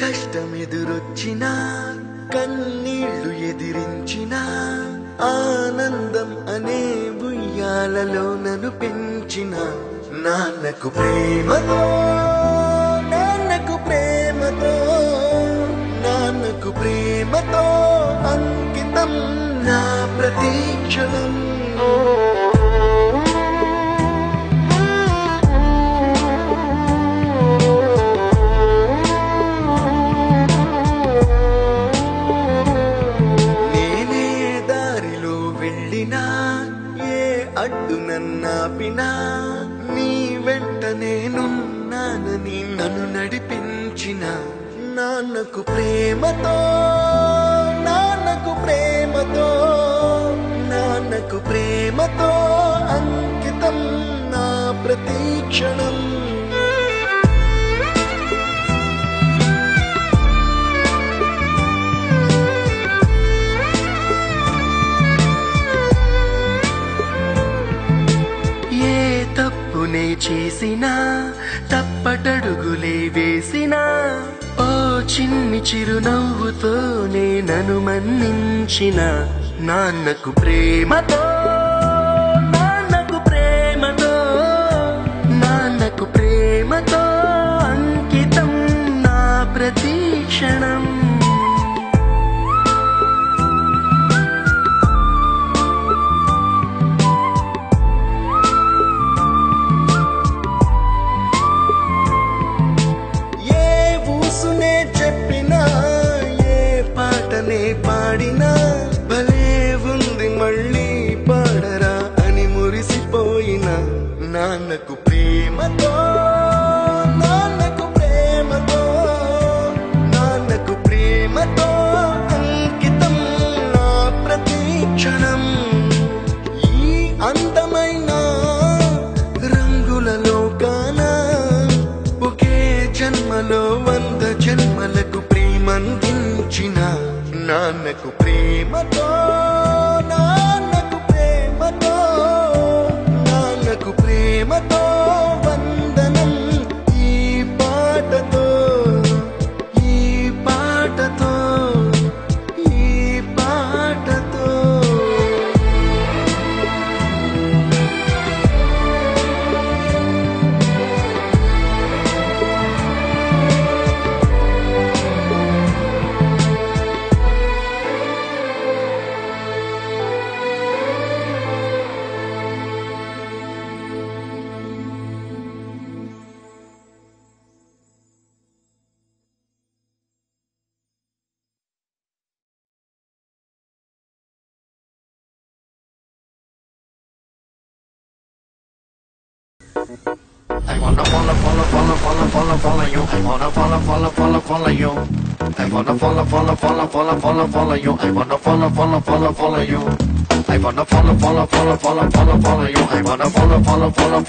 కష్టమెదురొచ్చినా కన్నీళ్లు ఎదిరించిన ఆనందం అనే ఉయ్యాలలో నన్ను పెంచిన నాన్నకు ప్రేమతో నాన్నకు ప్రేమతో నాన్నకు ప్రేమతో అంకితం నా ప్రతీక్షణం అడ్డు నన్నాపినా నీ వెంట నేనున్నానని నన్ను నడిపించిన నాన్నకు ప్రేమతో నాన్నకు ప్రేమతో నాన్నకు ప్రేమతో అంకితం నా ప్రతీక్షణం తప్పునే చేసినా తప్పటడుగులే వేసినా ఓ చిన్ని చిరునవ్వుతోనే నన్ను మన్నించిన నాన్నకు ప్రేమతో నాన్నకు ప్రేమతో నాన్నకు ప్రేమతో అంకితం నా ప్రతీక్షణం పాడినా భలే ఉంది మళ్ళీ పాడరా అని మురిసిపోయిన నాన్నకు ప్రేమతో నాన్నకు ప్రేమతో నాన్నకు ప్రేమతో అంకితం నా ప్రతీక్షణం ఈ అందమైన రంగుల లోకాన ఒకే జన్మలో 100 జన్మలకు ప్రేమందించిన నాన్నకు ప్రేమతో నాన్నకు ప్రేమతో నాన్నకు ప్రేమతో వందనం ఈ పాటతో ఈ పాటతో ఈ పాటతో I wanna follow you. I wanna follow you. I wanna follow you. I wanna follow you. I wanna follow you. I wanna follow you. I wanna follow